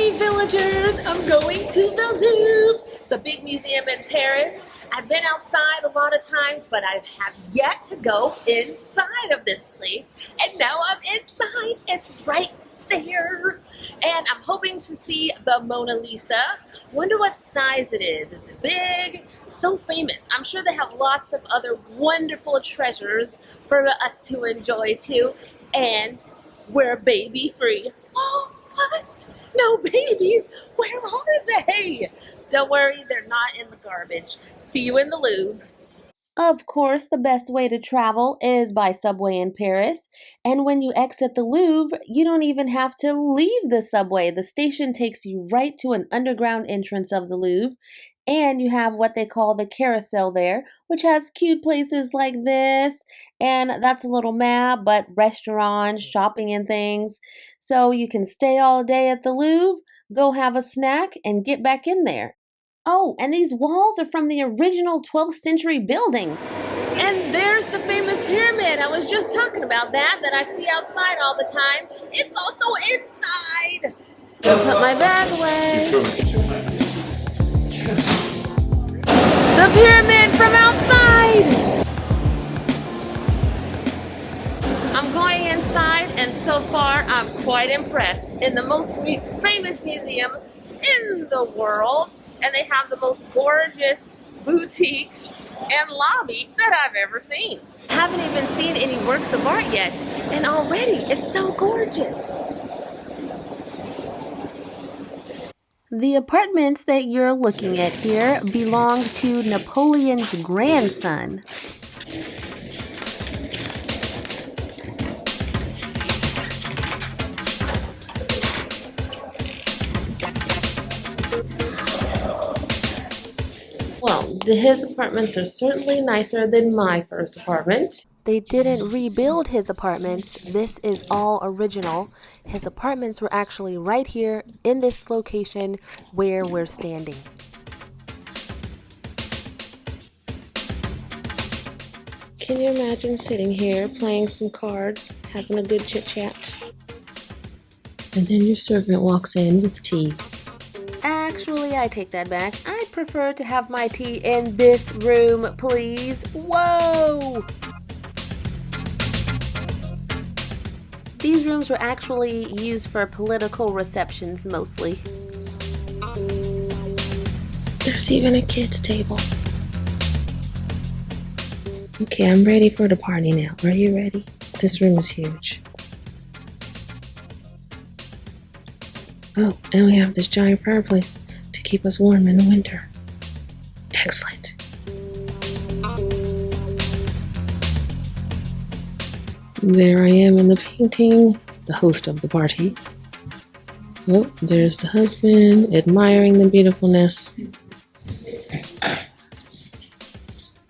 Hey villagers, I'm going to the Louvre, the big museum in Paris. I've been outside a lot of times, but I have yet to go inside of this place. And now I'm inside. It's right there. And I'm hoping to see the Mona Lisa. Wonder what size it is. Is it big? So famous. I'm sure they have lots of other wonderful treasures for us to enjoy too. And we're baby free. Oh, what? No babies? Where are they? Don't worry, they're not in the garbage. See you in the Louvre. Of course, the best way to travel is by subway in Paris. And when you exit the Louvre, you don't even have to leave the subway. The station takes you right to an underground entrance of the Louvre. And you have what they call the carousel there, which has cute places like this. And that's a little map, but restaurants, shopping, and things. So you can stay all day at the Louvre, go have a snack, and get back in there. Oh, and these walls are from the original 12th century building. And there's the famous pyramid. I was just talking about that I see outside all the time. It's also inside. Put my bag away. The pyramid from outside. I'm going inside, and so far I'm quite impressed. In the most famous museum in the world. And they have the most gorgeous boutiques and lobby that I've ever seen. Haven't even seen any works of art yet, and already it's so gorgeous. The apartments that you're looking at here belong to Napoleon's grandson. Well, his apartments are certainly nicer than my first apartment. They didn't rebuild his apartments. This is all original. His apartments were actually right here in this location where we're standing. Can you imagine sitting here playing some cards, having a good chit chat? And then your servant walks in with tea. Actually, I take that back. I'd prefer to have my tea in this room, please. Whoa! These rooms were actually used for political receptions mostly. There's even a kids' table. Okay, I'm ready for the party now. Are you ready? This room is huge. Oh, and we have this giant fireplace to keep us warm in the winter. Excellent. There I am in the painting, the host of the party. Oh, there's the husband, admiring the beautifulness.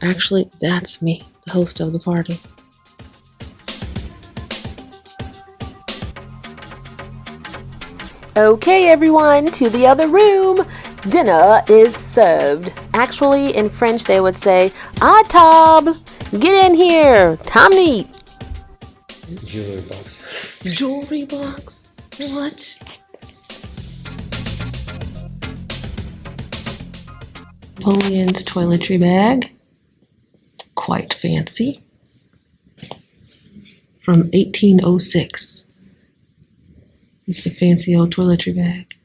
Actually, that's me, the host of the party. Okay, everyone, to the other room. Dinner is served. Actually, in French, they would say, "À table, get in here, time to eat." Jewelry box. Jewelry box? What? Napoleon's toiletry bag. Quite fancy. From 1806. It's a fancy old toiletry bag.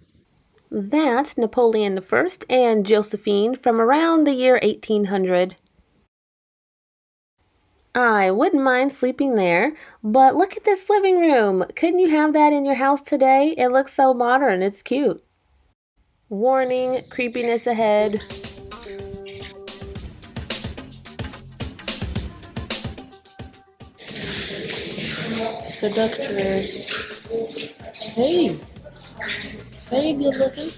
That's Napoleon I and Josephine from around the year 1800. I wouldn't mind sleeping there, but look at this living room. Couldn't you have that in your house today? It looks so modern. It's cute. Warning, creepiness ahead. Seductress. Hey. Hey, good looking.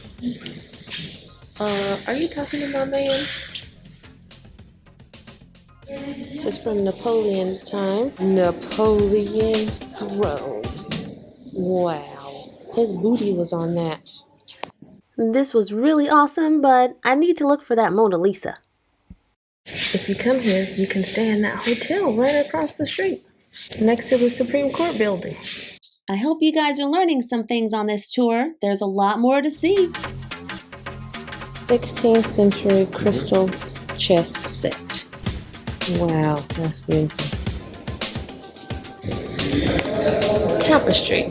Are you talking to my man? This is from Napoleon's time. Napoleon's throne. Wow. His booty was on that. This was really awesome, but I need to look for that Mona Lisa. If you come here, you can stay in that hotel right across the street, next to the Supreme Court building. I hope you guys are learning some things on this tour. There's a lot more to see. 16th century crystal chess set. Wow, that's beautiful. Tapestry.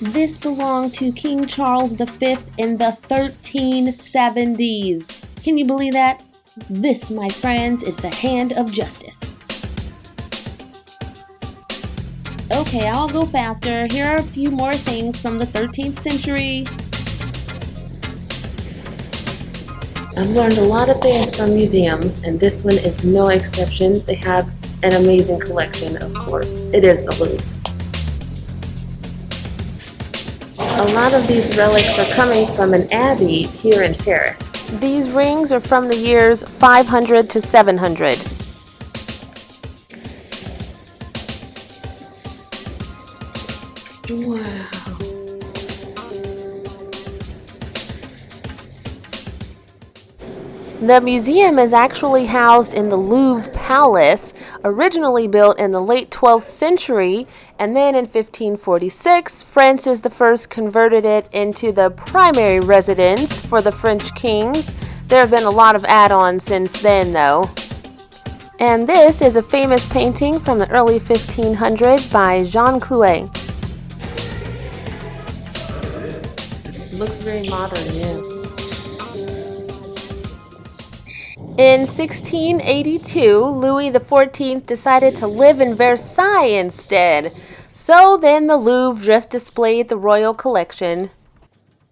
This belonged to King Charles V in the 1370s. Can you believe that? This, my friends, is the hand of justice. Okay, I'll go faster. Here are a few more things from the 13th century. I've learned a lot of things from museums, and this one is no exception. They have an amazing collection, of course. It is the Louvre. A lot of these relics are coming from an abbey here in Paris. These rings are from the years 500 to 700. Wow. The museum is actually housed in the Louvre Palace, originally built in the late 12th century, and then in 1546, Francis I converted it into the primary residence for the French kings. There have been a lot of add-ons since then, though. And this is a famous painting from the early 1500s by Jean Clouet. Looks very modern, yeah. In 1682, Louis XIV decided to live in Versailles instead. So then the Louvre just displayed the royal collection.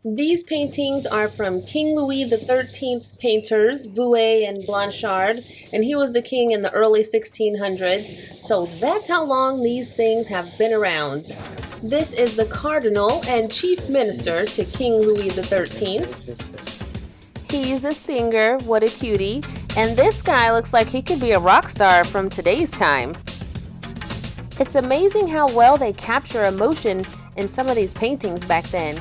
These paintings are from King Louis XIII's painters, Vouet and Blanchard, and he was the king in the early 1600s, so that's how long these things have been around. This is the cardinal and chief minister to King Louis XIII. He's a singer, what a cutie, and this guy looks like he could be a rock star from today's time. It's amazing how well they capture emotion in some of these paintings back then.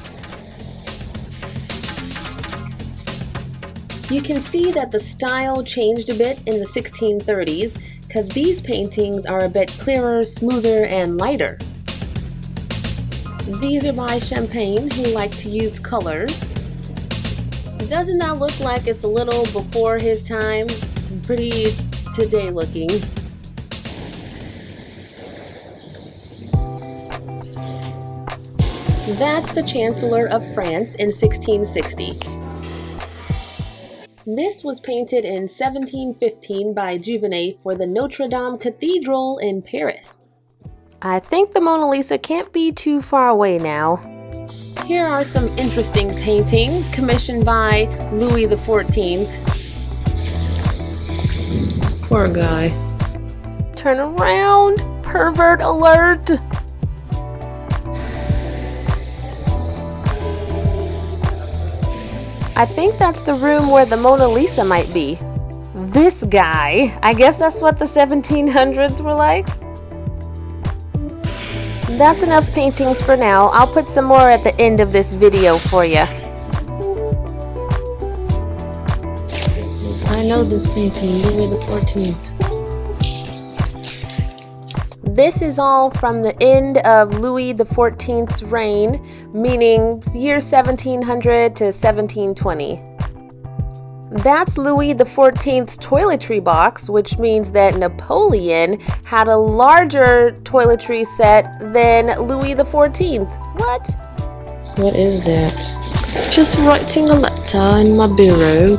You can see that the style changed a bit in the 1630s because these paintings are a bit clearer, smoother, and lighter. These are by Champagne, who like to use colors. Doesn't that look like it's a little before his time? It's pretty today looking. That's the Chancellor of France in 1660. This was painted in 1715 by Juvenet for the Notre Dame Cathedral in Paris. I think the Mona Lisa can't be too far away now. Here are some interesting paintings commissioned by Louis XIV. Poor guy. Turn around! Pervert alert! I think that's the room where the Mona Lisa might be. This guy. I guess that's what the 1700s were like. That's enough paintings for now. I'll put some more at the end of this video for you. I know this painting, Louis XIV. This is all from the end of Louis XIV's reign, meaning year 1700 to 1720. That's Louis XIV's toiletry box, which means that Napoleon had a larger toiletry set than Louis XIV. What? What is that? Just writing a letter in my bureau.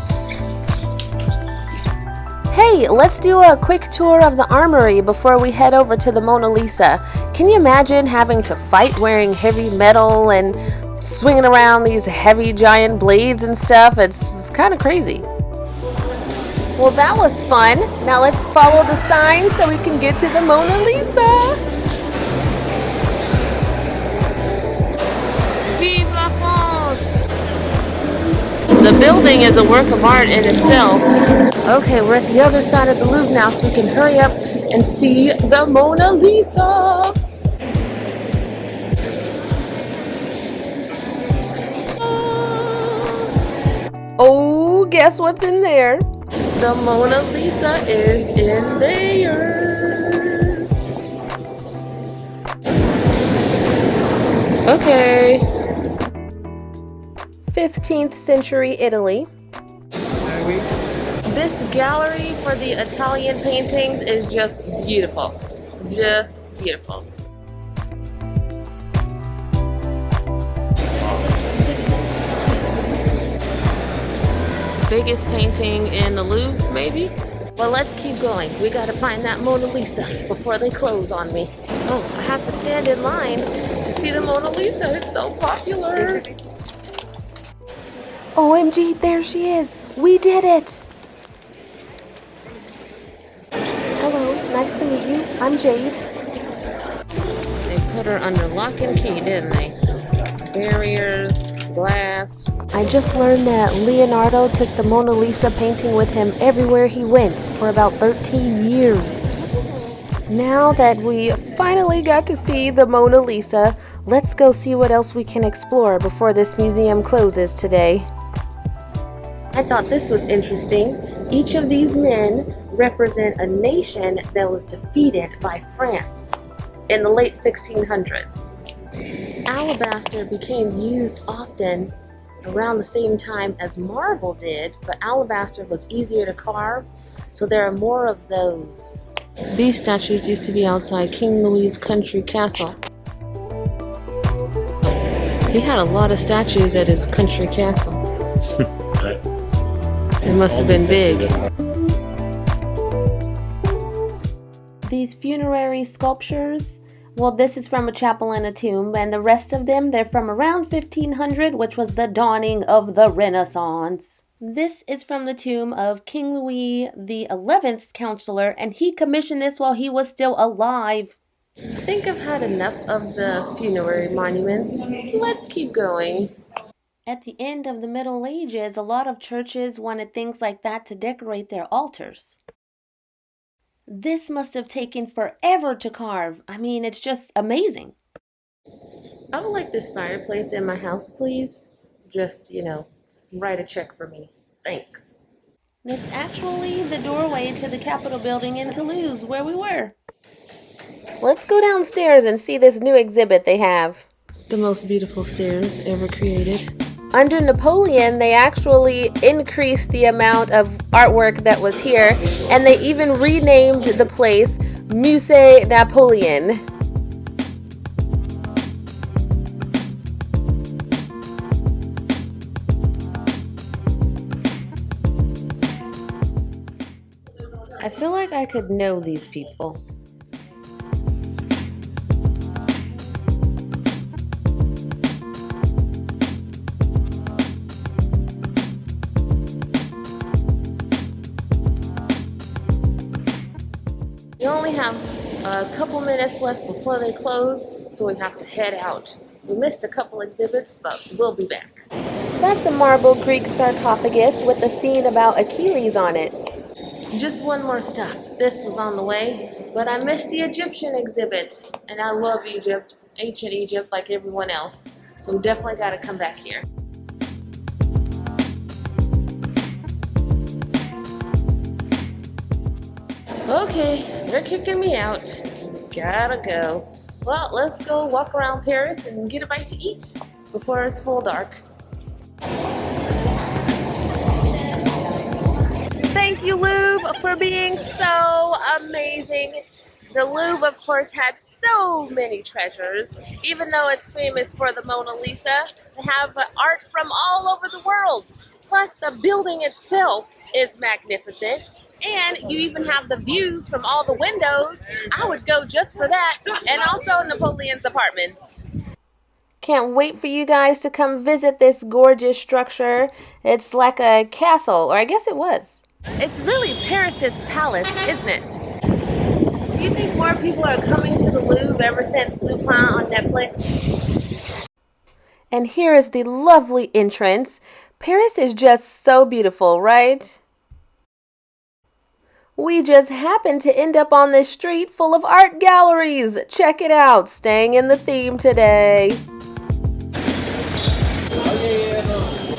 Hey, let's do a quick tour of the armory before we head over to the Mona Lisa. Can you imagine having to fight wearing heavy metal and swinging around these heavy giant blades and stuff? It's kind of crazy. Well, that was fun. Now let's follow the sign so we can get to the Mona Lisa. Vive la France! The building is a work of art in itself. Okay, we're at the other side of the Louvre now, so we can hurry up and see the Mona Lisa. Oh, guess what's in there? The Mona Lisa is in there. Okay. 15th century Italy. This gallery for the Italian paintings is just beautiful. Just beautiful. Biggest painting in the Louvre, maybe? Well, let's keep going. We gotta find that Mona Lisa before they close on me. Oh, I have to stand in line to see the Mona Lisa. It's so popular. OMG, there she is. We did it. Hello, nice to meet you. I'm Jade. They put her under lock and key, didn't they? Barriers, glass. I just learned that Leonardo took the Mona Lisa painting with him everywhere he went for about 13 years. Now that we finally got to see the Mona Lisa, let's go see what else we can explore before this museum closes today. I thought this was interesting. Each of these men represent a nation that was defeated by France in the late 1600s. Alabaster became used often around the same time as marble did, but alabaster was easier to carve, so there are more of those. These statues used to be outside King Louis's country castle. He had a lot of statues at his country castle. It must have been big. These funerary sculptures, well, this is from a chapel and a tomb, and the rest of them, they're from around 1500, which was the dawning of the Renaissance. This is from the tomb of King Louis XI's counselor, and he commissioned this while he was still alive. I think I've had enough of the funerary monuments. Let's keep going. At the end of the Middle Ages, a lot of churches wanted things like that to decorate their altars. This must have taken forever to carve. I mean, it's just amazing. I would like this fireplace in my house, please. Just, write a check for me. Thanks. It's actually the doorway to the Capitol building in Toulouse, where we were. Let's go downstairs and see this new exhibit they have. The most beautiful stairs ever created. Under Napoleon, they actually increased the amount of artwork that was here, and they even renamed the place Musée Napoleon. I feel like I could know these people. We only have a couple minutes left before they close, so we have to head out. We missed a couple exhibits, but we'll be back. That's a marble Greek sarcophagus with a scene about Achilles on it. Just one more stop. This was on the way, but I missed the Egyptian exhibit, and I love Egypt, ancient Egypt like everyone else, so we definitely got to come back here. Okay, they're kicking me out. Gotta go. Well, let's go walk around Paris and get a bite to eat before it's full dark. Thank you, Louvre, for being so amazing. The Louvre, of course, had so many treasures. Even though it's famous for the Mona Lisa, they have art from all over the world. Plus, the building itself is magnificent. And you even have the views from all the windows. I would go just for that. And also Napoleon's apartments. Can't wait for you guys to come visit this gorgeous structure. It's like a castle, or I guess it was. It's really Paris's palace, isn't it? Do you think more people are coming to the Louvre ever since Lupin on Netflix? And here is the lovely entrance. Paris is just so beautiful, right? We just happened to end up on this street full of art galleries. Check it out, staying in the theme today.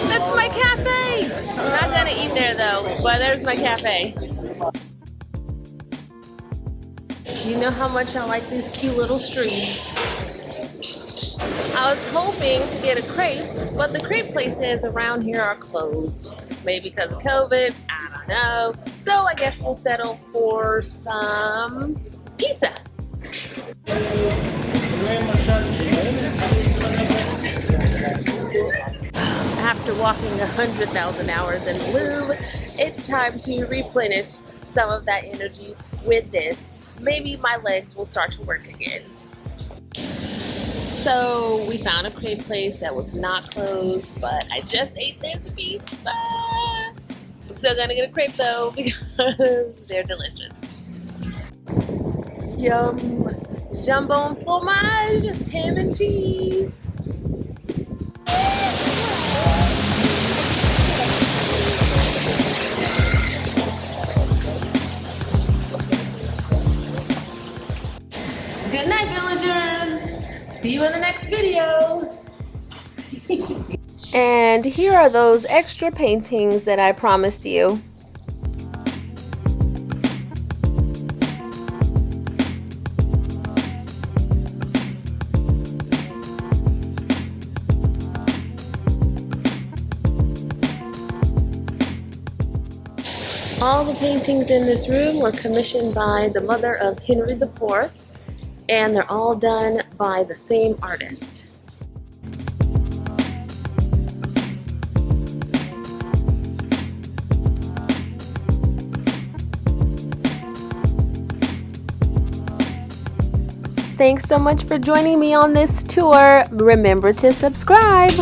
That's my cafe. I'm not gonna eat there though. So, but there's my cafe. You know how much I like these cute little streets. I was hoping to get a crepe, but the crepe places around here are closed. Maybe because of COVID, I don't know. So I guess we'll settle for some pizza. After walking 100,000 hours in the Louvre, it's time to replenish some of that energy with this. Maybe my legs will start to work again. So we found a crepe place that was not closed, but I just ate this pizza. I'm still gonna get a crepe though because they're delicious. Yum! Jambon fromage, ham and cheese. Good night, villagers. See you in the next video. And here are those extra paintings that I promised you. All the paintings in this room were commissioned by the mother of Henry IV, and they're all done by the same artist. Thanks so much for joining me on this tour. Remember to subscribe.